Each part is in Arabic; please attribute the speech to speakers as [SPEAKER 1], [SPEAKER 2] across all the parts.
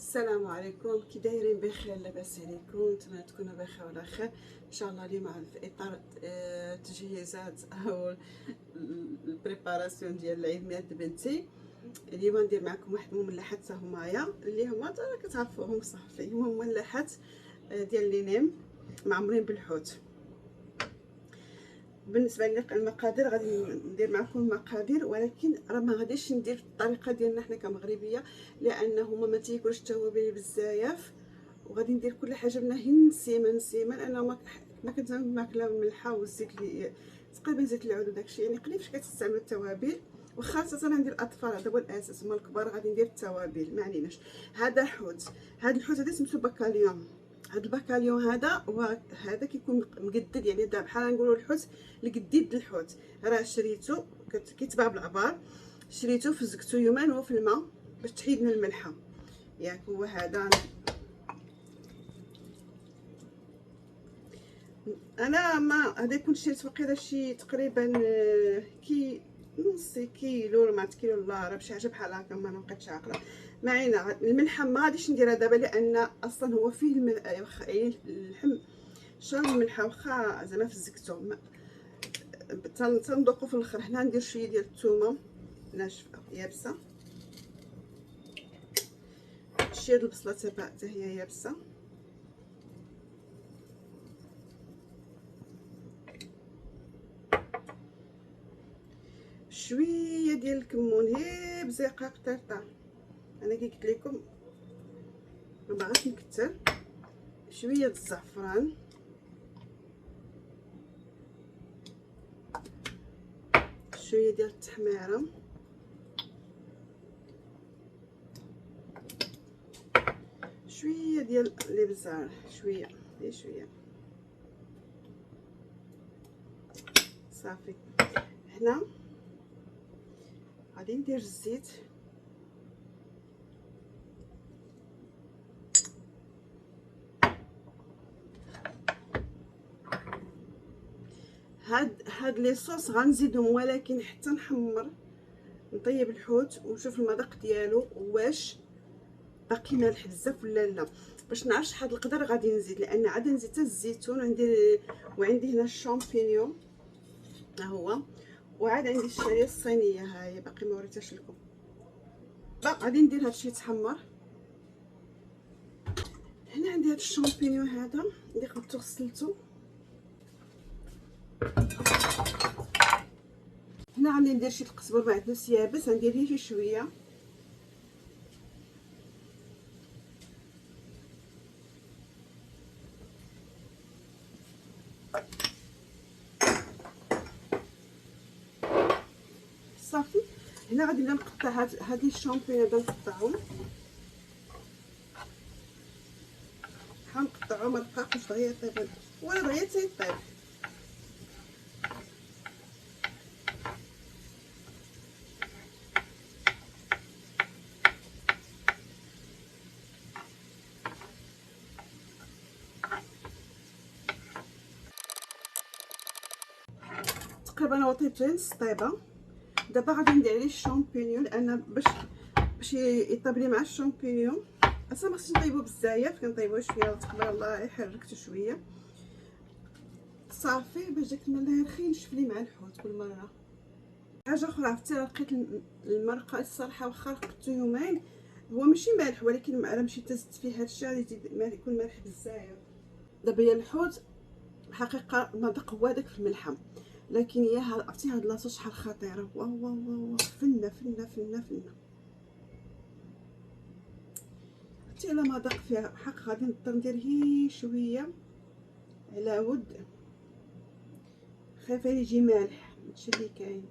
[SPEAKER 1] السلام عليكم، كي دايرين؟ بخير؟ لاباس عليكم؟ نتمنى تكونوا بخير وعلى خير ان شاء الله. اليوم في اطار تجهيزات او البريباراسيون ديال عيد ميلاد بنتي. اليوم ندير معكم واحد المملحات همايا اللي هما كتعرفوهم صافي، هما مملحات ديال لينيم معمرين بالحوت. بالنسبه للمقادير غادي ندير معكم المقادير، ولكن راه ما غاديش ندير بالطريقه ديالنا حنا كمغربيه لانه هما ما تياكلوش التوابل بزاف، وغادي ندير كل حاجه منها نسيما انا ما كنتعمل ماكله الملحه والزيت اللي تقريبا زيت العود وداكشي، يعني قليل فاش كتستعمل التوابل، وخاصه عند الاطفال هذا هو الاساس. هما الكبار غادي ندير التوابل ما عليناش. هذا حوت، هذا الحوت هذا سميتو باكاليون. هذا الباكاليون هذا كيكون مقدد، يعني بحال نقولوا الحوت القديد الحوت. راه شريته كيتباع بالعبار، شريته فزقته يومين وهو في الماء باش تحيد من الملحه. ياك هو هذا. انا ما هذا كنت شريت وقيله شي تقريبا نص كيلو ولا 1 كيلو، لا راه بشي حاجه بحال هكا، ما بقيتش عاقله. معينا الملحه ما غاديش نديرها دابا لان اصلا هو فيه اللحم شرب الملحه، واخا زعما فزكتو تنذوقو في الاخر. هنا ندير شويه ديال الثومه ناشفه يابسه، شويه د البصله حتى هي يابسه، شويه ديال الكمون هي بزيقه قطيطه. انا كي قلت لكم ما باغاش نكثر. شويه د الزعفران، شويه ديال التحميره، شويه ديال الابزار، شويه صافي. هنا غادي ندير الزيت، هاد لي صوص غنزيدهم، ولكن حتى نحمر نطيب الحوت ونشوف المذاق ديالو واش باقي مالح بزاف ولا لا، باش نعرف شحال القدر غادي نزيد. لان عاد نزيد حتى الزيتون وعندي هنا الشامبينيون ها هو، وعاد عندي الشعريه الصينيه ها هي باقي ما وريتهاش لكم. غادي ندير هادشي يتحمر. هنا عندي هاد الشامبينيون هذا اللي قدرت غسلته. هنا غادي ندير شي القزبر ما عندناش يابس، غندير غير شويه. صافي. هنا غادي نبدا نقطع هاد الشامبينيون نبدا نقطعهم، نحاول نقطعهم رقاق باش دغيا يطيب، ولا دغيا تيطيب. تقريبا هو طيب غير نص طيبه. دابا غادي ندير عليه الشامبينيون لان باش يطيب لي مع الشامبينيون. اصلا ما خصنيش نطيبو بزاف، كنطيبوه شويه تقبل الله يحركته شويه صافي باش داك الماء رخي ينشف لي مع الحوت كل مره. حاجه اخرى عرفتي، لقيت المرقه الصراحه واخا رقدتو يومين هو ماشي مالح، ولكن انا مشيت زدت فيه هادشي غادي يكون مالح بزاف. دابا هي الحوت الحقيقه المذاق هو داك في الملحه، لكن هي عرفتي هاد لاصوص شحال خطيره. واو واو واو فنه فنه فنه فنه. حتى الا ما ذاق فيها حق غادي نضطر ندير هي شويه على ود، خايفه يجي مالح هادشي اللي كاين.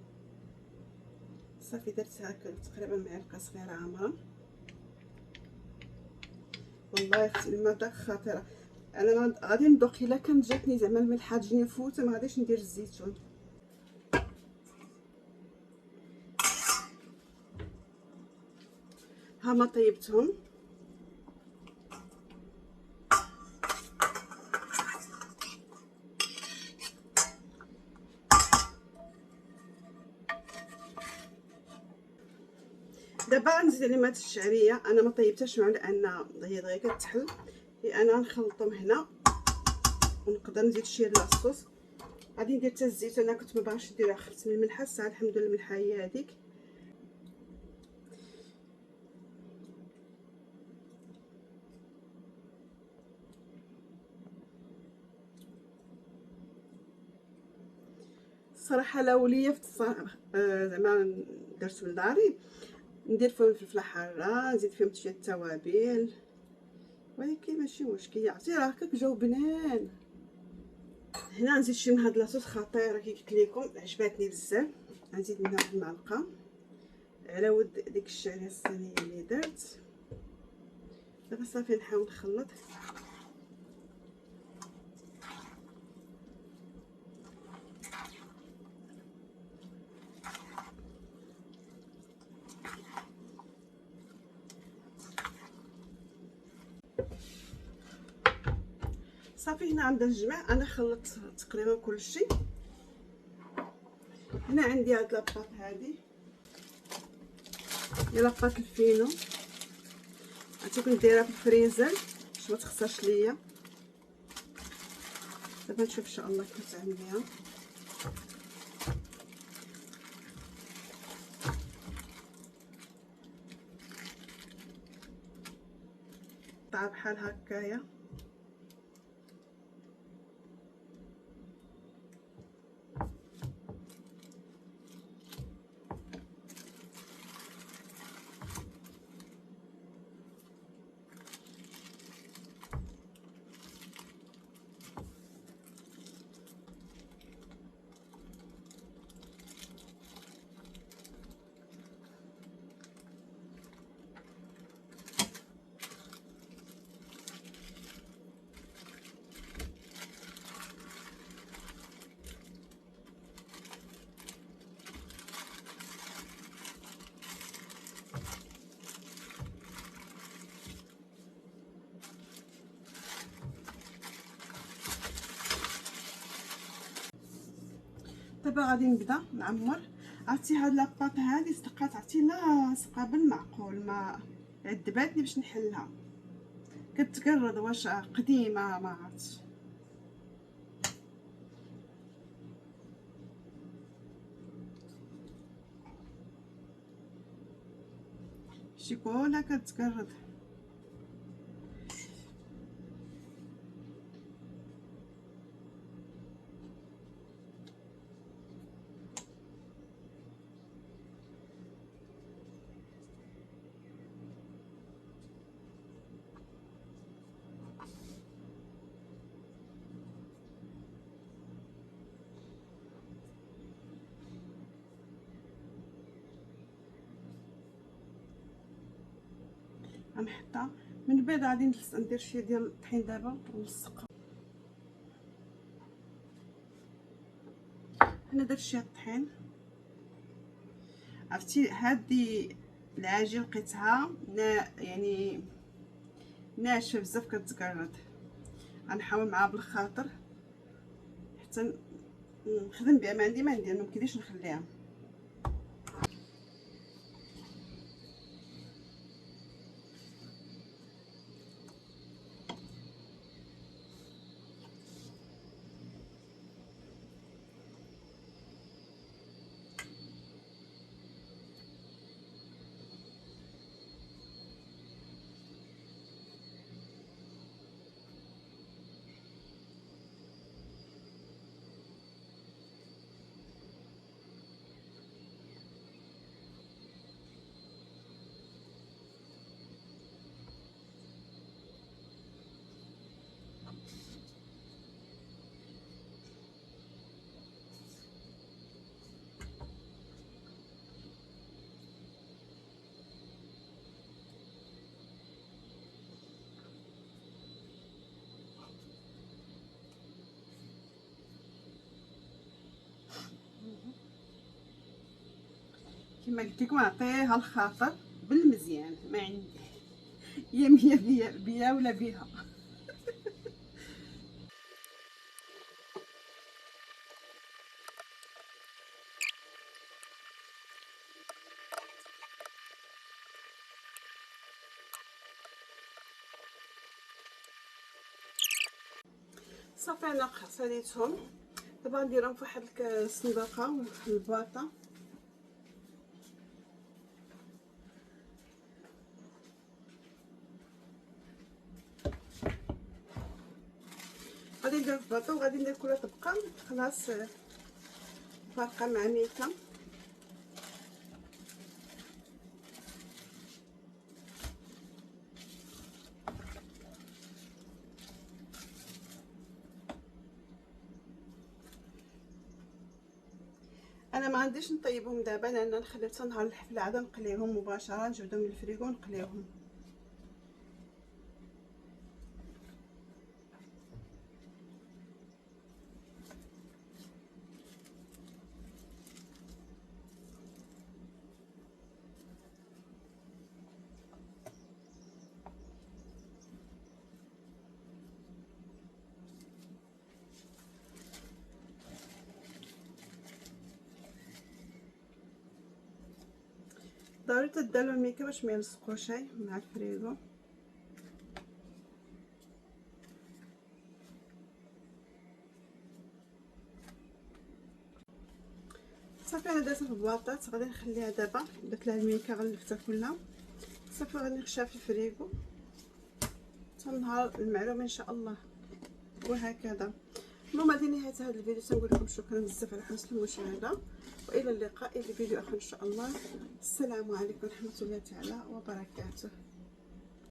[SPEAKER 1] صافي درت هكا تقريبا معلقه صغيره عامره. والله اختي المذاق خطيره. انا غادي ندوق الا كانت جاتني زعما الملحه تجيني مفوته ما غاديش ندير الزيتون. ها ما طيبتهم. دابا غنزيد عليه ماء الشعريه. انا ما طيبتهاش معه لان هي دغيا كتحل. انا نخلطهم هنا ونقدر نزيد شويه ديال الصوص. غادي ندير حتى الزيت، انا كنت ما باغاش نديرها، خفت من الملحه. الساعه الحمد لله الملحه هي هذيك. الصراحه لا وليا زعما درت من داري ندير فيهم الفلفله حاره، نزيد فيهم شويه التوابل، ولكن ماشي مشكل. عرفتي راه هكاك جاو بنان. هنا نزيد شي من هاد لاصوص خطيره كي قلت لكم، عجباتني بزاف. نزيد منها واحد المعلقه على ود ديك الشعريه الصينيه اللي درت. دابا صافي نحاول نخلط. صافي هنا عند الجمع انا خلطت تقريبا كلشي. هنا عندي هاد لاباط، هادي هي لاباط الفينو، عرفتي كنت دايرها في الفريزر باش ما تخسرش ليا. دابا نشوف ان شاء الله كيف تعمليها. طاب بحال هكايا. دابا غادي نبدا نعمر. عرفتي هاد لاباط هادي صدقات، عرفتي لاصقه بالمعقول، ما عذباتني باش نحلها، كتقرض. واش قديمه ما عرفتش. شي كلها كتقرض. غنحطها من بعد. غادي ندير شويه ديال الطحين دابا ونلصقها. انا درت شويه الطحين. عرفتي هادي العجين لقيتها يعني ناشفه بزاف كتقرد. غنحاول معاها بالخاطر حتى نخدم بها. ما عندي ما ندير، ما يمكنليش نخليها. كما قلت لكم نعطيها الخاطر بالمزيان. ما عندي يا مية بيا ولا بيها. صافي انا غسليتهم. دابا نديرهم في واحد الصندوقه واحد البواطه. غادي ندير في البواطه وغادي ندير كل طبقه خلاص فارقه مع ميكا. انا ما غاديش نطيبهم دابا لان نخليهم حتى نهار الحفله عاد نقليهم مباشره، نجبدهم من الفريغو ونقليهم. ضروري تدالو الميكا باش ما يلصقوش مع الفريغو. صافي انا درتها في البواطات، غادي نخليها دابا درت لها الميكا غلفتها كلها. صافي غادي نخشيها في الفريغو حتى نهار المعلومه ان شاء الله. وهكذا. المهم هذه نهايه هذا الفيديو، تنقول لكم شكرا بزاف على حسن المشاهده، والى اللقاء في فيديو اخر ان شاء الله. السلام عليكم ورحمه الله تعالى وبركاته.